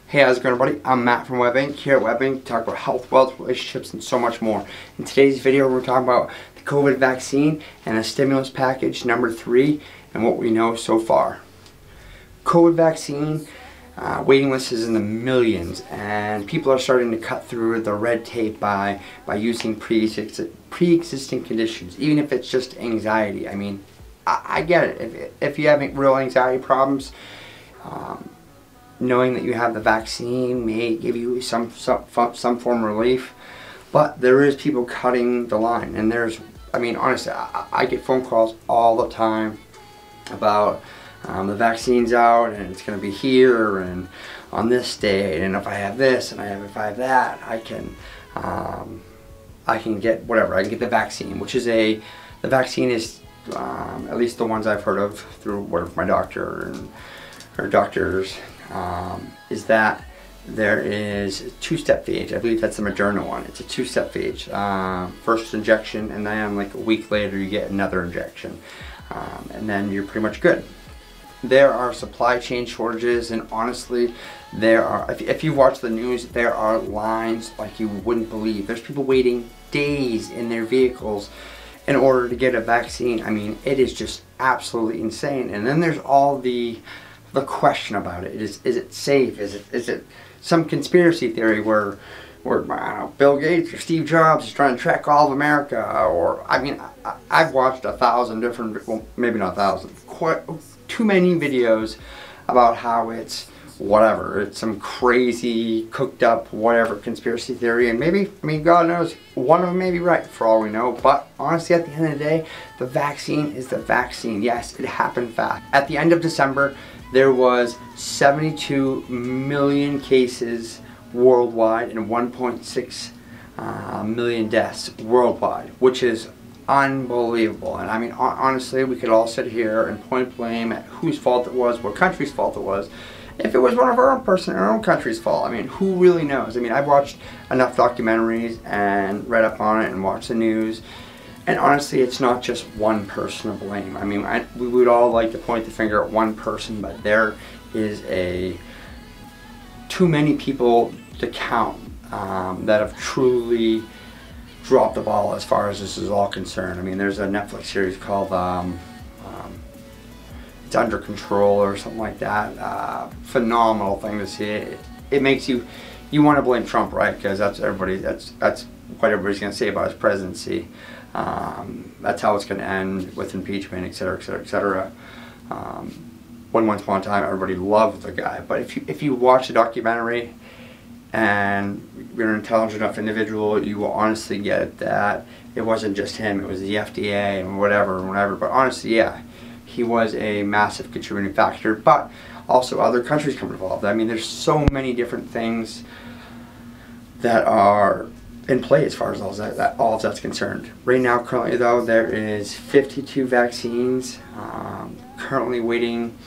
Hey, how's it going, everybody? I'm Matt from Webb-Inc. Here at Webb-Inc. Talk about health, wealth, relationships, and so much more. In today's video, we're talking about the COVID vaccine and a stimulus package number 3 and what we know so far. COVID vaccine waiting list is in the millions, and people are starting to cut through the red tape by using pre-existing conditions, even if it's just anxiety. I mean, I get it. If you have real anxiety problems, knowing that you have the vaccine may give you some form of relief, but there is people cutting the line, and I mean, honestly, I get phone calls all the time about the vaccine's out and it's going to be here and on this date, and if I have this and if I have that, I can get whatever. I can get the vaccine, which is the vaccine is at least the ones I've heard of through my doctor and her doctors. Is that there is a 2-step phase. I believe that's the Moderna one. It's a 2-step phase. First injection, and then like a week later you get another injection, and then you're pretty much good. There are supply chain shortages, and honestly, there are, if you watch the news, there are lines like you wouldn't believe. There's people waiting days in their vehicles in order to get a vaccine. I mean, it is just absolutely insane. And then there's all the question about it. Is it safe? Is it some conspiracy theory where I don't know, Bill Gates or Steve Jobs is trying to track all of America? Or, I mean, I've watched 1,000 different, well, maybe not 1,000, quite too many videos about how it's whatever, it's some crazy cooked up whatever conspiracy theory, and maybe, I mean, God knows, one of them may be right for all we know. But honestly, at the end of the day, the vaccine is the vaccine. Yes, it happened fast. At the end of December, there was 72 million cases worldwide and 1.6 million deaths worldwide, which is unbelievable. And I mean, honestly, we could all sit here and point blame at whose fault it was, what country's fault it was. If it was one of our own country's fault, I mean, who really knows? I mean, I've watched enough documentaries and read up on it and watched the news, and honestly, it's not just one person to blame. I mean, we would all like to point the finger at one person, but there is too many people to count that have truly dropped the ball as far as this is all concerned. I mean, there's a Netflix series called It's Under Control or something like that. Phenomenal thing to see. It makes you want to blame Trump, right? Because that's what everybody's going to say about his presidency. That's how it's going to end with impeachment, etc., etc., etc. Once upon a time, everybody loved the guy, but if you watch the documentary and you're an intelligent enough individual, you will honestly get that it wasn't just him; it was the FDA and whatever. But honestly, yeah, he was a massive contributing factor. But also, other countries come involved. I mean, there's so many different things that are in play as far as all of that's concerned. Right now, currently though, there is 52 vaccines currently waiting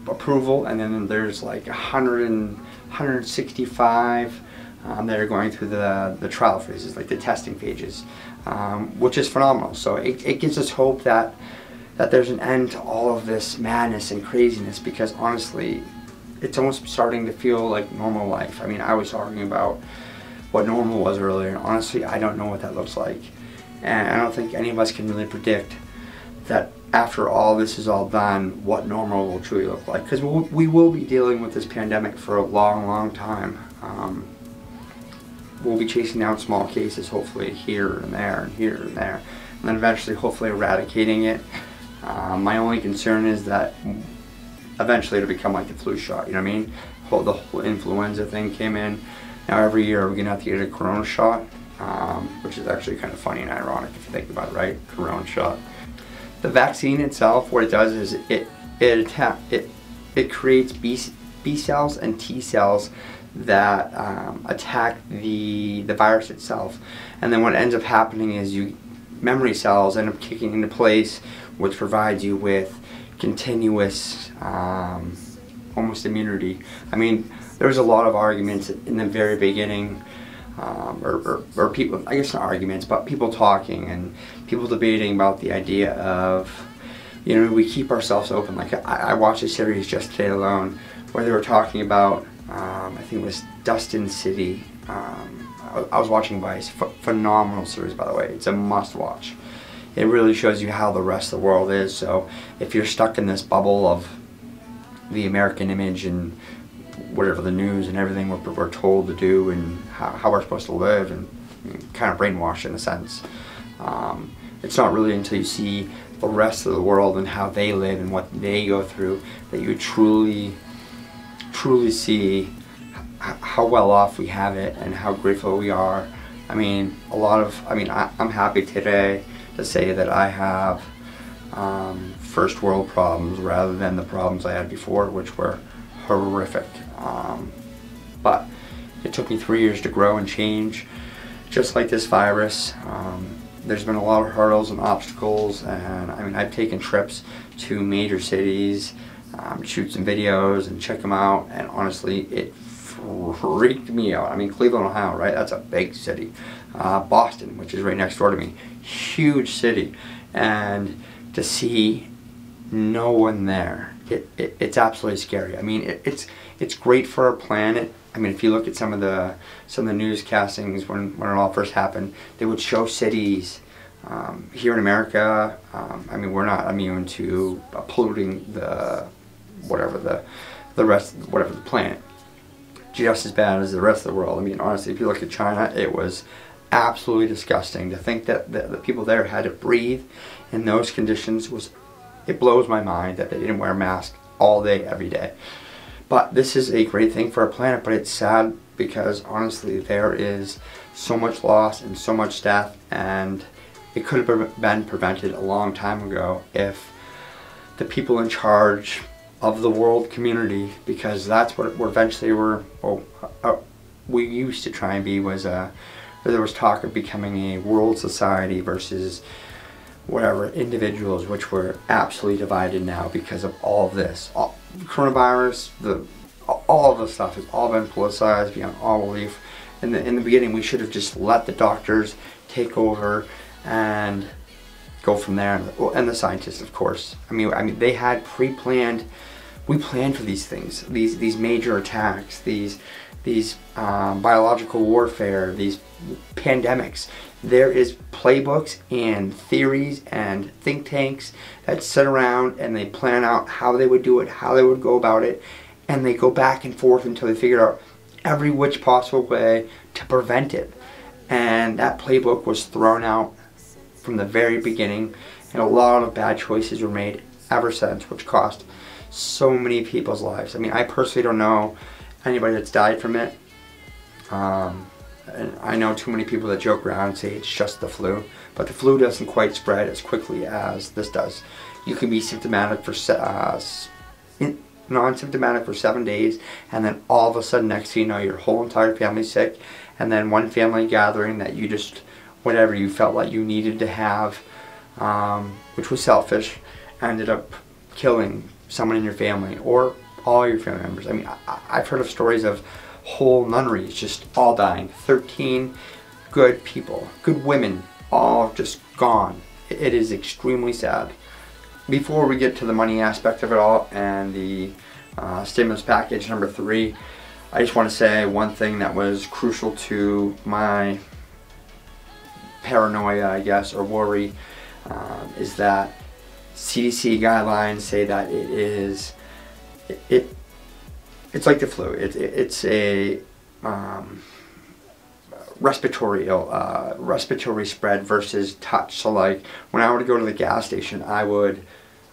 approval, and then there's like 165 that are going through the trial phases, like the testing phases, which is phenomenal. So it gives us hope that there's an end to all of this madness and craziness, because honestly, it's almost starting to feel like normal life. I mean, I was talking about what normal was earlier, and honestly, I don't know what that looks like. And I don't think any of us can really predict that after all this is all done, what normal will truly look like. Because we will be dealing with this pandemic for a long, long time. We'll be chasing down small cases, hopefully here and there and here and there, and then eventually, hopefully, eradicating it. My only concern is that eventually it'll become like the flu shot, you know what I mean? The whole influenza thing came in. Now every year we're going to have to get a corona shot, which is actually kind of funny and ironic if you think about it, right? Corona shot. The vaccine itself, what it does is it creates B cells and T cells that attack the virus itself. And then what ends up happening is memory cells end up kicking into place, which provides you with continuous almost immunity. I mean, there was a lot of arguments in the very beginning, or people, I guess not arguments, but people talking and people debating about the idea of, you know, we keep ourselves open. Like I watched a series just today alone where they were talking about, I think it was Dustin City. I was watching Vice. Phenomenal series, by the way. It's a must-watch. It really shows you how the rest of the world is. So if you're stuck in this bubble of the American image and whatever the news and everything we're told to do and how we're supposed to live, and kind of brainwashed in a sense, it's not really until you see the rest of the world and how they live and what they go through that you truly see how well off we have it and how grateful we are. I mean, I'm happy today to say that I have first world problems rather than the problems I had before, which were horrific. But it took me 3 years to grow and change, just like this virus. There's been a lot of hurdles and obstacles, and I mean, I've taken trips to major cities, shoot some videos and check them out, and honestly, it freaked me out. I mean, Cleveland, Ohio, right? That's a big city. Boston, which is right next door to me, huge city, and to see no one there, it's absolutely scary. I mean, it's great for our planet. I mean, if you look at some of the newscastings when it all first happened, they would show cities here in America. I mean, we're not immune to polluting the planet just as bad as the rest of the world. I mean, honestly, if you look at China, it was absolutely disgusting. To think that the people there had to breathe in those conditions it blows my mind that they didn't wear masks all day, every day. But this is a great thing for our planet, but it's sad because honestly there is so much loss and so much death, and it could have been prevented a long time ago if the people in charge of the world community, because that's what we used to try and be, there was talk of becoming a world society versus whatever individuals, which were absolutely divided now because of all of this. Coronavirus, all of the stuff has all been politicized beyond all belief. In the beginning, we should have just let the doctors take over and go from there, and the scientists, of course. I mean, they had pre-planned. We planned for these things, these major attacks, these biological warfare, these pandemics. There is playbooks and theories and think tanks that sit around and they plan out how they would do it, how they would go about it, and they go back and forth until they figure out every which possible way to prevent it. And that playbook was thrown out from the very beginning, and a lot of bad choices were made ever since, which cost so many people's lives. I mean, I personally don't know anybody that's died from it. And I know too many people that joke around and say it's just the flu, but the flu doesn't quite spread as quickly as this does. You can be symptomatic for non-symptomatic for 7 days, and then all of a sudden, next thing you know, your whole entire family's sick, and then one family gathering that you just, whatever you felt like you needed to have, which was selfish, ended up killing someone in your family or all your family members. I mean, I've heard of stories of whole nunneries just all dying. 13 good people, good women, all just gone. It is extremely sad. Before we get to the money aspect of it all and the stimulus package number 3, I just want to say one thing that was crucial to my paranoia, I guess, or worry, is that CDC guidelines say that it's like the flu. It's a respiratory spread versus touch. So like when I were to go to the gas station, I would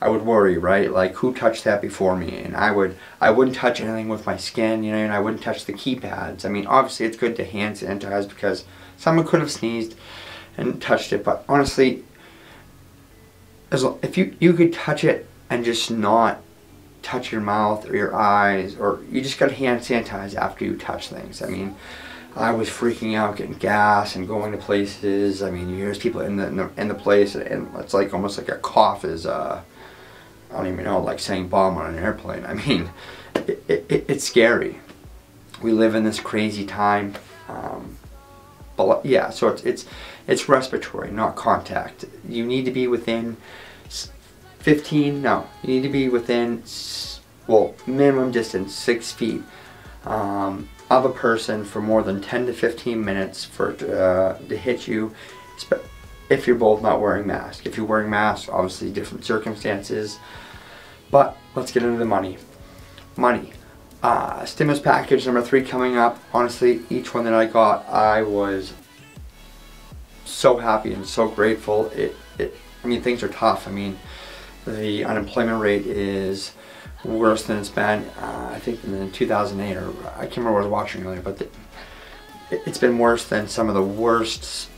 worry, right? Like, who touched that before me? And I wouldn't touch anything with my skin, you know, and I wouldn't touch the keypads. I mean, obviously it's good to hand sanitize because someone could have sneezed and touched it, but honestly, if you could touch it and just not touch your mouth or your eyes, or you just got to hand sanitize after you touch things. I mean, I was freaking out getting gas and going to places. I mean, there's people in the place, and it's like almost like a cough is I don't even know, like saying bomb on an airplane. I mean, it's scary. We live in this crazy time, but yeah, so it's respiratory, not contact. You need to be within 15, no, you need to be within well, minimum distance, 6 feet, of a person for more than 10 to 15 minutes for it to hit you, if you're both not wearing masks. If you're wearing masks, obviously different circumstances. But let's get into the money. Money. Stimulus package number 3 coming up. Honestly, each one that I got, I was so happy and so grateful. I mean, things are tough. I mean, the unemployment rate is worse than it's been, I think in 2008, or I can't remember what I was watching earlier, but it's been worse than some of the worst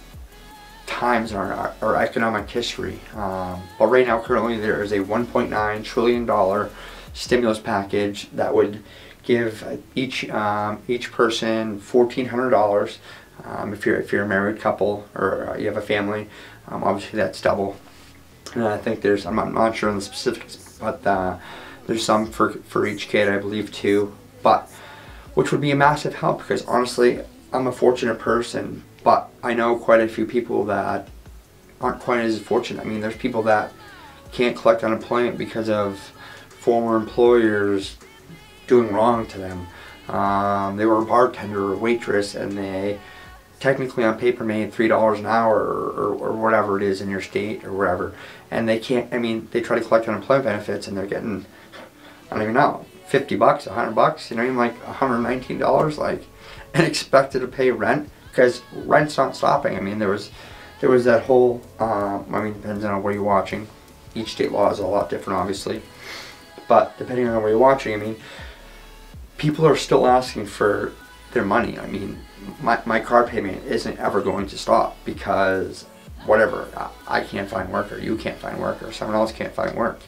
times in our economic history. But right now, currently, there is a $1.9 trillion stimulus package that would give each person $1,400. If you're a married couple or you have a family, obviously that's double. And I think I'm not sure on the specifics, but there's some for each kid, I believe, too. But which would be a massive help, because honestly, I'm a fortunate person, but I know quite a few people that aren't quite as fortunate. I mean, there's people that can't collect unemployment because of former employers doing wrong to them. They were a bartender or a waitress, and they technically on paper made $3 an hour or whatever it is in your state or wherever, and they can't. I mean, they try to collect unemployment benefits and they're getting, I don't even know, $50, $100, you know, even like $119, like, and expected to pay rent, because rent's not stopping. I mean, there was that whole, I mean, depends on where you're watching. Each state law is a lot different, obviously, but depending on where you're watching, I mean, people are still asking for their money. I mean, my car payment isn't ever going to stop because whatever, I can't find work, or you can't find work, or someone else can't find work,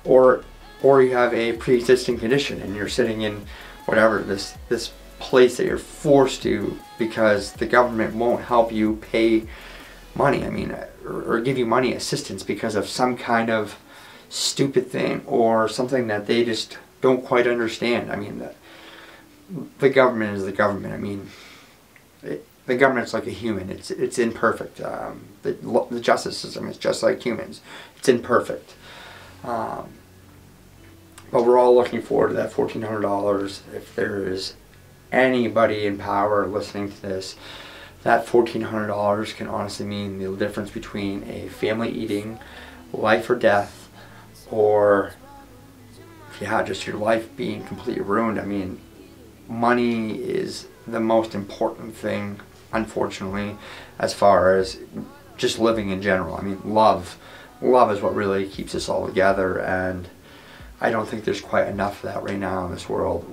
or you have a pre-existing condition and you're sitting in whatever this place that you're forced to because the government won't help you pay money. I mean, or give you money assistance because of some kind of stupid thing or something that they just don't quite understand. I mean, the government is the government. I mean, the government's like a human. It's imperfect. The justice system is just like humans. It's imperfect. But we're all looking forward to that $1,400. If there is anybody in power listening to this, that $1,400 can honestly mean the difference between a family eating, life or death, or yeah, just your life being completely ruined. I mean, money is the most important thing, unfortunately, as far as just living in general. I mean, love is what really keeps us all together, and I don't think there's quite enough of that right now in this world.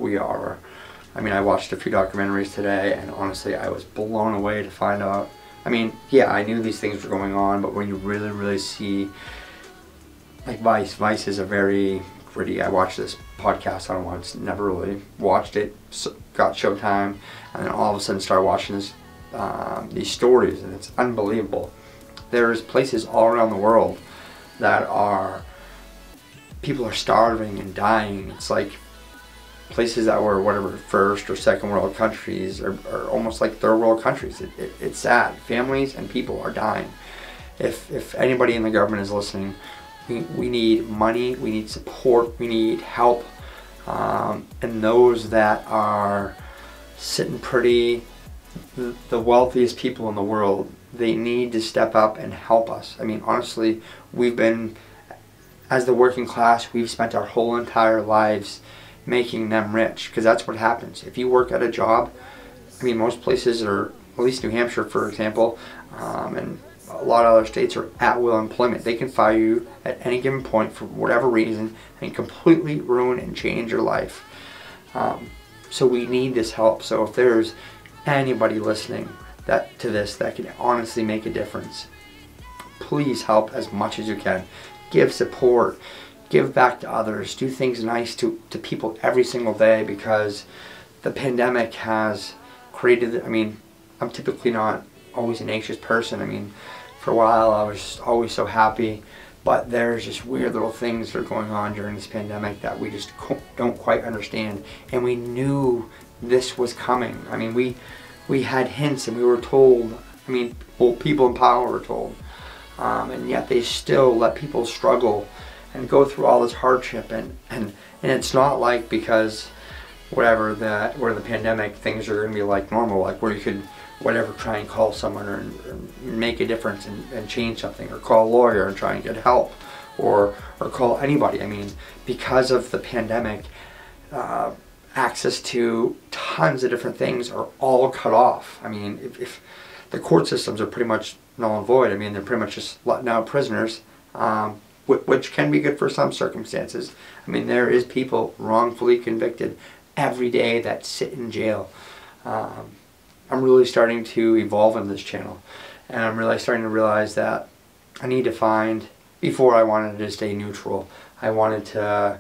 I mean, I watched a few documentaries today, and honestly, I was blown away to find out. I mean, yeah, I knew these things were going on, but when you really, really see, like Vice is a very gritty. I watched this podcast on once, never really watched it, got Showtime, and then all of a sudden started watching these stories, and it's unbelievable. There's places all around the world that people are starving and dying. It's like places that were whatever first or second world countries are almost like third world countries. It's sad. Families and people are dying. If anybody in the government is listening, we need money, we need support, we need help, and those that are sitting pretty, the wealthiest people in the world, they need to step up and help us. I mean, honestly, as the working class, we've spent our whole entire lives making them rich, because that's what happens. If you work at a job, I mean, most places are, at least New Hampshire, for example, and a lot of other states are at-will employment. They can fire you at any given point for whatever reason and completely ruin and change your life. So we need this help. So if there's anybody listening to this that can honestly make a difference, please help as much as you can. Give support, give back to others, do things nice to people every single day, because the pandemic has created, I mean, I'm typically not always an anxious person. I mean, for a while I was always so happy, but there's just weird little things that are going on during this pandemic that we just don't quite understand, and we knew this was coming. I mean, we had hints and we were told, I mean, well, people in power were told, and yet they still let people struggle and go through all this hardship, and it's not like because whatever where the pandemic, things are going to be like normal, like where you could whatever try and call someone or make a difference and change something, or call a lawyer and try and get help, or call anybody. I mean, because of the pandemic, access to tons of different things are all cut off. I mean, if the court systems are pretty much null and void. I mean, they're pretty much just letting out prisoners, which can be good for some circumstances. I mean, there is people wrongfully convicted every day that sit in jail. I'm really starting to evolve in this channel, and I'm really starting to realize that I need to find, before I wanted to stay neutral, I wanted to,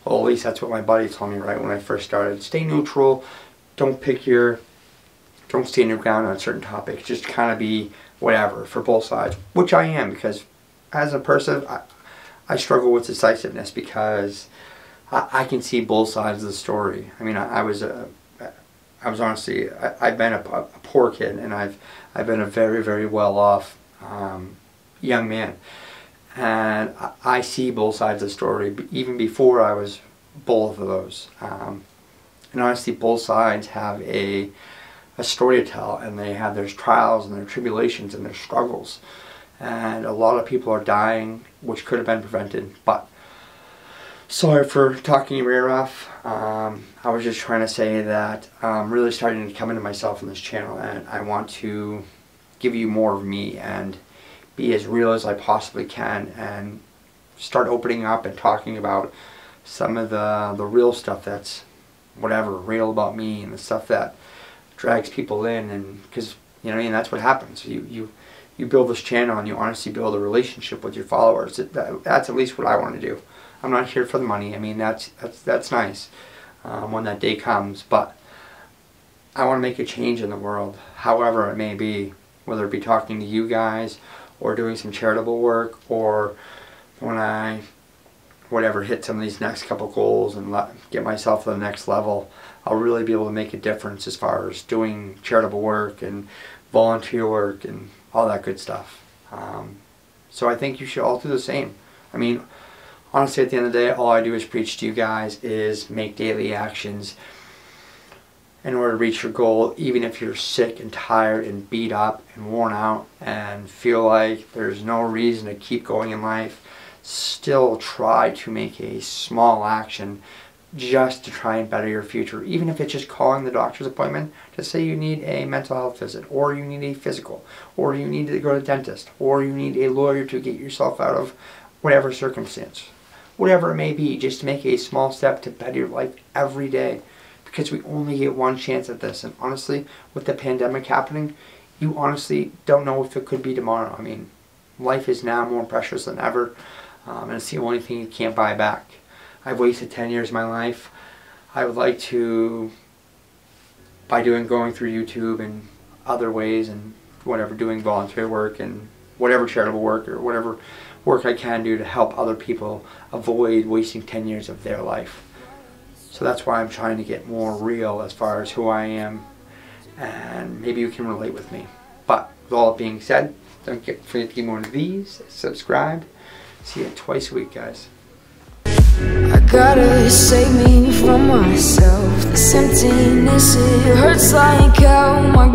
well, at least that's what my buddy told me right when I first started, stay neutral, don't stand your ground on certain topics, just kind of be whatever for both sides, which I am, because as a person, I struggle with decisiveness, because I can see both sides of the story. I mean, I was honestly, I've been a poor kid, and I've been a very, very well-off young man, and I see both sides of the story, even before I was both of those. And honestly, both sides have a story to tell, and they have their trials and their tribulations and their struggles, and a lot of people are dying, which could have been prevented. But sorry for talking your ear off. I was just trying to say that I'm really starting to come into myself in this channel, and I want to give you more of me and be as real as I possibly can, and start opening up and talking about some of the real stuff that's whatever real about me, and the stuff that drags people in. And because, you know, and that's what happens. You build this channel, and you honestly build a relationship with your followers. That's at least what I want to do. I'm not here for the money. I mean, that's nice when that day comes, but I want to make a change in the world, however it may be, whether it be talking to you guys, or doing some charitable work, or when I hit some of these next couple goals and get myself to the next level, I'll really be able to make a difference as far as doing charitable work and volunteer work and all that good stuff. So I think you should all do the same. I mean, honestly, at the end of the day, all I do is preach to you guys is make daily actions in order to reach your goal, even if you're sick and tired and beat up and worn out and feel like there's no reason to keep going in life. Still try to make a small action just to try and better your future, even if it's just calling the doctor's appointment to say you need a mental health visit, or you need a physical, or you need to go to the dentist, or you need a lawyer to get yourself out of whatever circumstance. Whatever it may be, just to make a small step to better your life every day, because we only get one chance at this. And honestly, with the pandemic happening, you honestly don't know if it could be tomorrow. I mean, life is now more precious than ever, and it's the only thing you can't buy back. I've wasted 10 years of my life. I would like to, by going through YouTube and other ways and whatever, doing volunteer work and whatever charitable work or whatever work I can do to help other people avoid wasting 10 years of their life. So that's why I'm trying to get more real as far as who I am, and maybe you can relate with me. But with all that being said, don't forget to give me one of these, subscribe. See you twice a week, guys. I gotta save me from myself. This emptiness, it hurts like hell. My